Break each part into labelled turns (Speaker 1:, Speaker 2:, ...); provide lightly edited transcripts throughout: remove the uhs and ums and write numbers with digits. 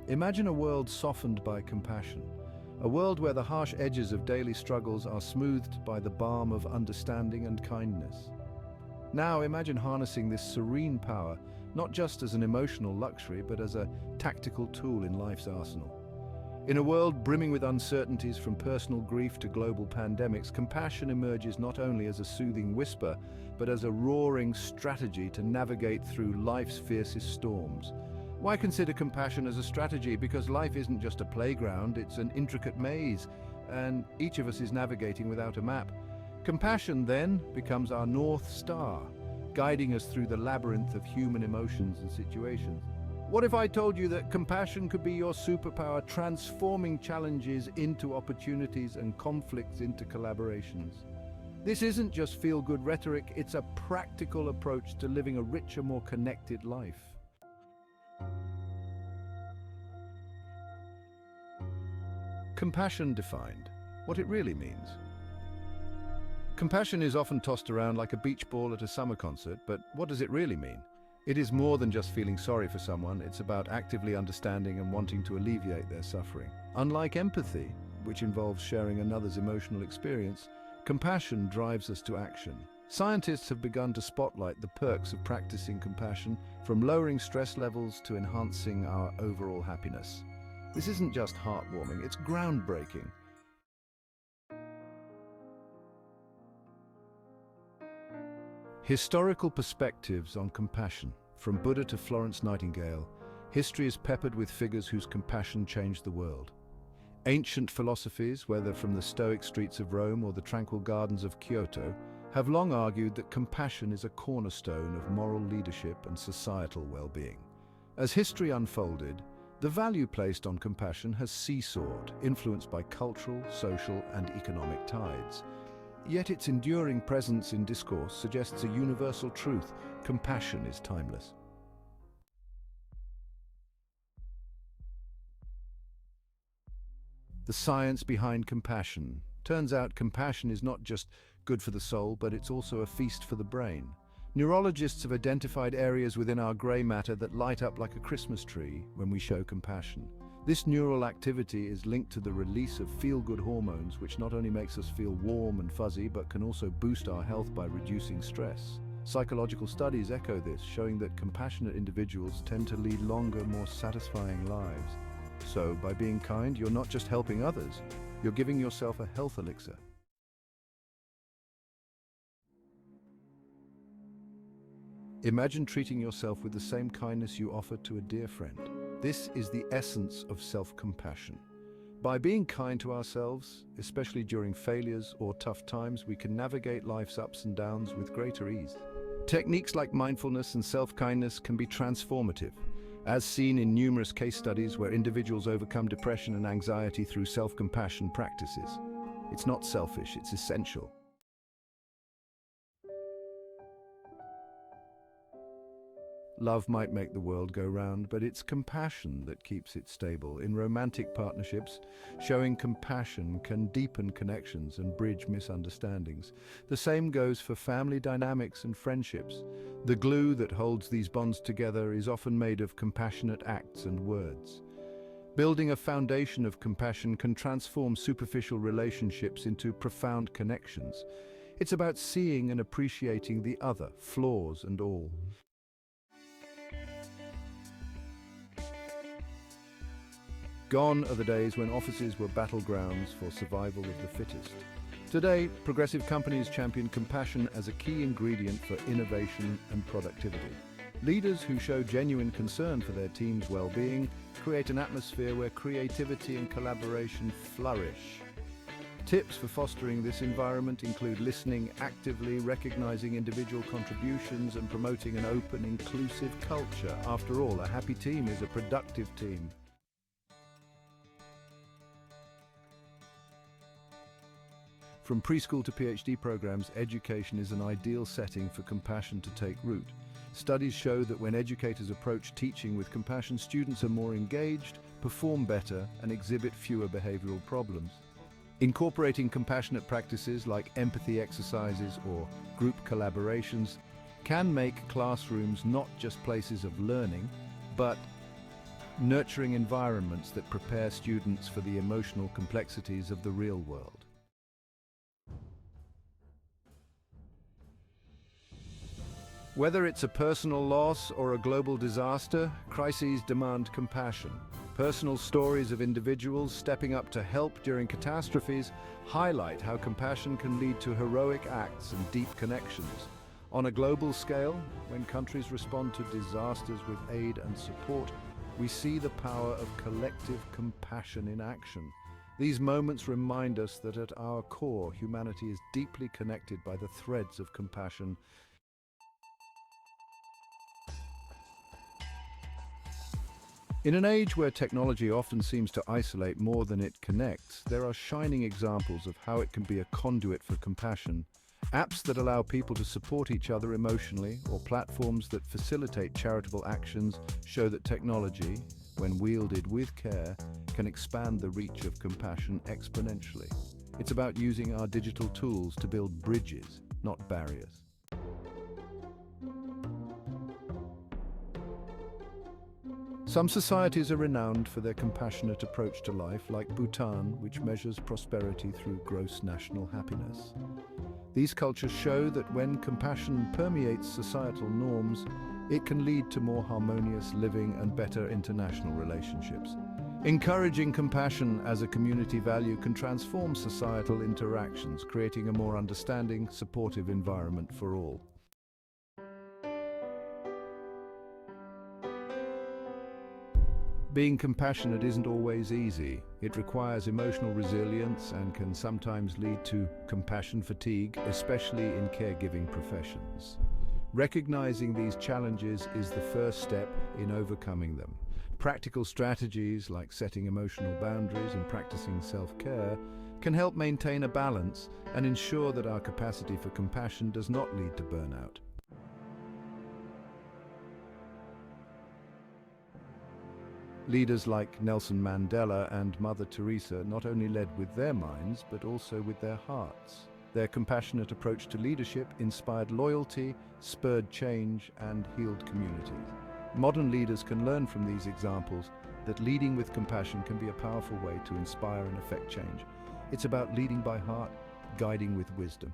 Speaker 1: Imagine a world softened by compassion, a world where the harsh edges of daily struggles are smoothed by the balm of understanding and kindness. Now imagine harnessing this serene power, not just as an emotional luxury, but as a tactical tool in life's arsenal. In a world brimming with uncertainties from personal grief to global pandemics, compassion emerges not only as a soothing whisper, but as a roaring strategy to navigate through life's fiercest storms. Why consider compassion as a strategy? Because life isn't just a playground, it's an intricate maze, and each of us is navigating without a map. Compassion then becomes our North Star, guiding us through the labyrinth of human emotions and situations. What if I told you that compassion could be your superpower, transforming challenges into opportunities and conflicts into collaborations? This isn't just feel-good rhetoric, it's a practical approach to living a richer, more connected life. Compassion defined, what it really means. Compassion is often tossed around like a beach ball at a summer concert, but what does it really mean? It is more than just feeling sorry for someone, it's about actively understanding and wanting to alleviate their suffering. Unlike empathy, which involves sharing another's emotional experience, compassion drives us to action. Scientists have begun to spotlight the perks of practicing compassion, from lowering stress levels to enhancing our overall happiness. This isn't just heartwarming, it's groundbreaking. Historical perspectives on compassion. From Buddha to Florence Nightingale, history is peppered with figures whose compassion changed the world. Ancient philosophies, whether from the Stoic streets of Rome or the tranquil gardens of Kyoto, have long argued that compassion is a cornerstone of moral leadership and societal well-being. As history unfolded, the value placed on compassion has seesawed, influenced by cultural, social, and economic tides. Yet its enduring presence in discourse suggests a universal truth: compassion is timeless. The science behind compassion. Turns out compassion is not just good for the soul, but it's also a feast for the brain. Neurologists have identified areas within our grey matter that light up like a Christmas tree when we show compassion. This neural activity is linked to the release of feel-good hormones, which not only makes us feel warm and fuzzy, but can also boost our health by reducing stress. Psychological studies echo this, showing that compassionate individuals tend to lead longer, more satisfying lives. So, by being kind, you're not just helping others, you're giving yourself a health elixir. Imagine treating yourself with the same kindness you offer to a dear friend. This is the essence of self-compassion. By being kind to ourselves, especially during failures or tough times, we can navigate life's ups and downs with greater ease. Techniques like mindfulness and self-kindness can be transformative, as seen in numerous case studies where individuals overcome depression and anxiety through self-compassion practices. It's not selfish, it's essential. Love might make the world go round, but it's compassion that keeps it stable. In romantic partnerships, showing compassion can deepen connections and bridge misunderstandings. The same goes for family dynamics and friendships. The glue that holds these bonds together is often made of compassionate acts and words. Building a foundation of compassion can transform superficial relationships into profound connections. It's about seeing and appreciating the other, flaws and all. Gone are the days when offices were battlegrounds for survival of the fittest. Today, progressive companies champion compassion as a key ingredient for innovation and productivity. Leaders who show genuine concern for their team's well-being create an atmosphere where creativity and collaboration flourish. Tips for fostering this environment include listening actively, recognizing individual contributions, and promoting an open, inclusive culture. After all, a happy team is a productive team. From preschool to PhD programs, education is an ideal setting for compassion to take root. Studies show that when educators approach teaching with compassion, students are more engaged, perform better, and exhibit fewer behavioral problems. Incorporating compassionate practices like empathy exercises or group collaborations can make classrooms not just places of learning, but nurturing environments that prepare students for the emotional complexities of the real world. Whether it's a personal loss or a global disaster, crises demand compassion. Personal stories of individuals stepping up to help during catastrophes highlight how compassion can lead to heroic acts and deep connections. On a global scale, when countries respond to disasters with aid and support, we see the power of collective compassion in action. These moments remind us that at our core, humanity is deeply connected by the threads of compassion. In an age where technology often seems to isolate more than it connects, there are shining examples of how it can be a conduit for compassion. Apps that allow people to support each other emotionally, or platforms that facilitate charitable actions, show that technology, when wielded with care, can expand the reach of compassion exponentially. It's about using our digital tools to build bridges, not barriers. Some societies are renowned for their compassionate approach to life, like Bhutan, which measures prosperity through gross national happiness. These cultures show that when compassion permeates societal norms, it can lead to more harmonious living and better international relationships. Encouraging compassion as a community value can transform societal interactions, creating a more understanding, supportive environment for all. Being compassionate isn't always easy. It requires emotional resilience and can sometimes lead to compassion fatigue, especially in caregiving professions. Recognizing these challenges is the first step in overcoming them. Practical strategies like setting emotional boundaries and practicing self-care can help maintain a balance and ensure that our capacity for compassion does not lead to burnout. Leaders like Nelson Mandela and Mother Teresa not only led with their minds, but also with their hearts. Their compassionate approach to leadership inspired loyalty, spurred change, and healed communities. Modern leaders can learn from these examples that leading with compassion can be a powerful way to inspire and affect change. It's about leading by heart, guiding with wisdom.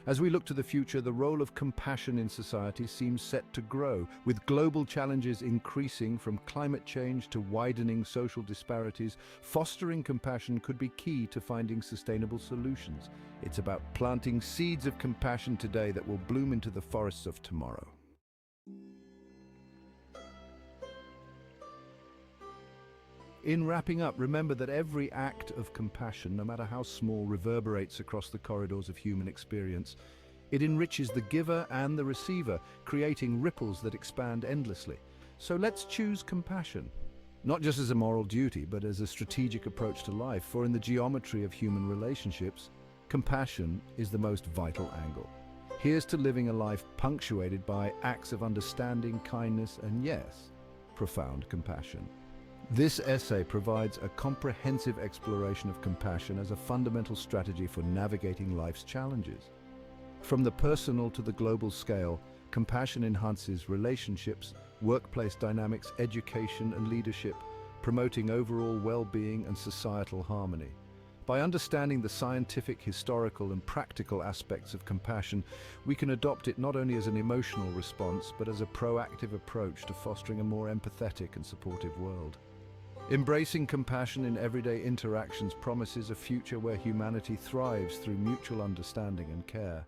Speaker 1: As we look to the future, the role of compassion in society seems set to grow, with global challenges increasing from climate change to widening social disparities. Fostering compassion could be key to finding sustainable solutions. It's about planting seeds of compassion today that will bloom into the forests of tomorrow. In wrapping up, remember that every act of compassion, no matter how small, reverberates across the corridors of human experience. It enriches the giver and the receiver, creating ripples that expand endlessly. So let's choose compassion, not just as a moral duty, but as a strategic approach to life. For in the geometry of human relationships, compassion is the most vital angle. Here's to living a life punctuated by acts of understanding, kindness, and yes, profound compassion. This essay provides a comprehensive exploration of compassion as a fundamental strategy for navigating life's challenges. From the personal to the global scale, compassion enhances relationships, workplace dynamics, education, and leadership, promoting overall well-being and societal harmony. By understanding the scientific, historical, and practical aspects of compassion, we can adopt it not only as an emotional response, but as a proactive approach to fostering a more empathetic and supportive world. Embracing compassion in everyday interactions promises a future where humanity thrives through mutual understanding and care.